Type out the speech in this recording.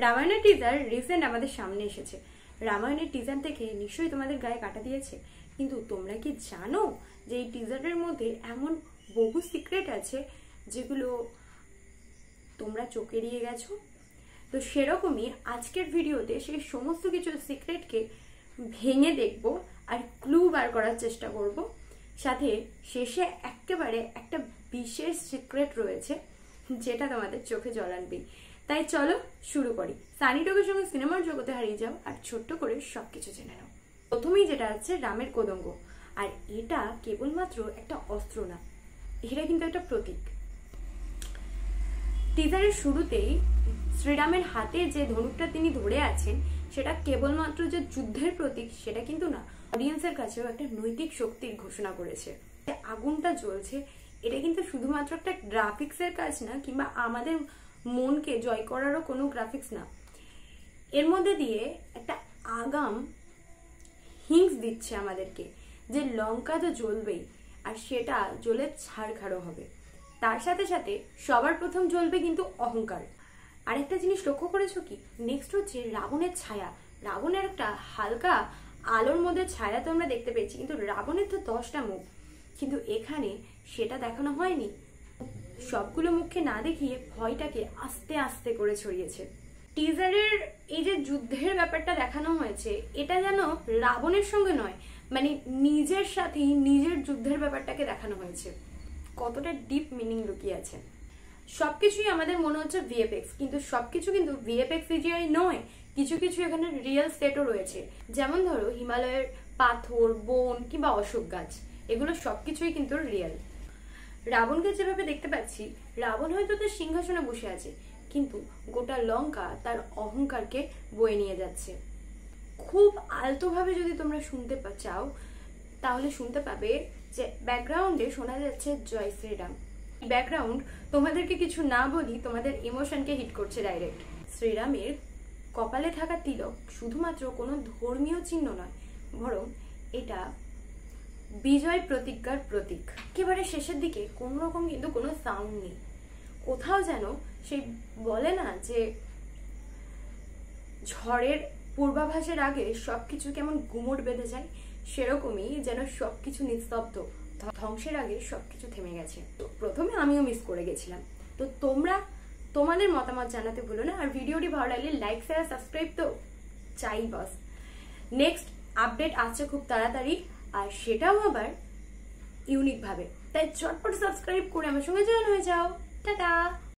রামায়ণের teaser recent আমাদের সামনে এসেছে। রামায়ণের টিজার দেখে নিশ্চয়ই তোমাদের গায়ে কাটা দিয়েছে, কিন্তু তোমরা কি জানো যে এই টিজারের মধ্যে এমন বহু সিক্রেট আছে যেগুলো তোমরা চোখে এড়িয়ে গেছো? তো সেরকমই আজকের ভিডিওতে সেই সমস্ত কিছু সিক্রেটকে ভেঙে দেখব আর ক্লু বার করার চেষ্টা করব। সাথে শেষে একেবারে একটা বিশেষ সিক্রেট রয়েছে যেটা তোমাদের চোখে জল আনবে। তাই চলো শুরু করি। সানি টকের সঙ্গে সিনেমার জগতে হারিয়ে যাও আর ছোট্ট করে সবকিছু জেনে নাও। প্রথমেই যেটা আছে রামের কোদঙ্গ, আর এটা কেবলমাত্র একটা অস্ত্র না, এটা কিন্তু একটা প্রতীক। টিজারের শুরুতেই শ্রীরামের হাতে যে ধনুকটা তিনি ধরে আছেন সেটা কেবলমাত্র যে যুদ্ধের প্রতীক সেটা কিন্তু না, অডিয়েন্সের কাছেও একটা নৈতিক শক্তির ঘোষণা করেছে। আগুনটা জ্বলছে, এটা কিন্তু শুধুমাত্র একটা গ্রাফিক্সের কাজ না, কিংবা আমাদের মনকে জয় করারও কোনো গ্রাফিক্স না। এর মধ্যে দিয়ে একটা আগাম হিংস দিচ্ছে আমাদেরকে যে লঙ্কা তো জ্বলবেই, আর সেটা জ্বলে ছাড়খাড়ো হবে। তার সাথে সাথে সবার প্রথম জ্বলবে কিন্তু অহংকার। আরেকটা জিনিস লক্ষ্য করেছো কি? নেক্সট হচ্ছে রাবণের ছায়া। রাবণের একটা হালকা আলোর মধ্যে ছায়া তো আমরা দেখতে পেয়েছি, কিন্তু রাবণের তো 10টা মুখ, কিন্তু এখানে সেটা দেখানো হয়নি। সবগুলো মুখকে না দেখিয়ে ভয়টাকে আস্তে আস্তে করে ছড়িয়েছে। টিজারের এই যে যুদ্ধের ব্যাপারটা দেখানো হয়েছে, এটা যেন রাবণের সঙ্গে নয়, মানে নিজের সাথেই নিজের যুদ্ধের ব্যাপারটাকে দেখানো হয়েছে। কতটা ডিপ মিনিং লুকিয়ে আছে। সবকিছুই আমাদের মনে হচ্ছে ভিএফএক্স, কিন্তু সবকিছু কিন্তু ভিএফএক্স সিজিআই নয়। কিছু কিছু এখানে রিয়েল সেটও রয়েছে। যেমন ধরো হিমালয়ের পাথর, বন কিংবা অশোক গাছ, এগুলো সবকিছুই কিন্তু রিয়েল। রাবণকে যেভাবে দেখতে পাচ্ছি, রাবণ হয়তো তার সিংহাসনে বসে আছে, কিন্তু গোটা লঙ্কা তার অহংকারকে বয়ে নিয়ে যাচ্ছে। খুব আলতোভাবে যদি তোমরা শুনতে চাও তাহলে শুনতে পাবে যে ব্যাকগ্রাউন্ডে শোনা যাচ্ছে জয় শ্রীরাম। ব্যাকগ্রাউন্ড তোমাদেরকে কিছু না বলি তোমাদের ইমোশনকে হিট করছে ডাইরেক্ট। শ্রীরামের কপালে থাকা তিলক শুধুমাত্র কোনো ধর্মীয় চিহ্ন নয়, বরং এটা বিজয় প্রতিজ্ঞার প্রতীক। একেবারে শেষের দিকে কোন রকম কিন্তু কোনো সাউন্ড নেই, কোথাও যেন সেই বলে না যে ঝড়ের পূর্বাভাসের আগে সবকিছু কেমন গুমট বেঁধে যায়, সেরকমই যেন সবকিছু নিস্তব্ধ, ধ্বংসের আগে সবকিছু থেমে গেছে। তো প্রথমে আমিও মিস করে গেছিলাম। তো তোমরা তোমাদের মতামত জানাতে ভুলো না, আর ভিডিওটি ভালো লাগলে লাইক, শেয়ার, সাবস্ক্রাইব তো চাই বস। নেক্সট আপডেট আসছে খুব তাড়াতাড়ি, আর সেটাও আবার ইউনিক ভাবে। তাই চটপট সাবস্ক্রাইব করে আমার সঙ্গে জয়েন হয়ে যাও। টাটা।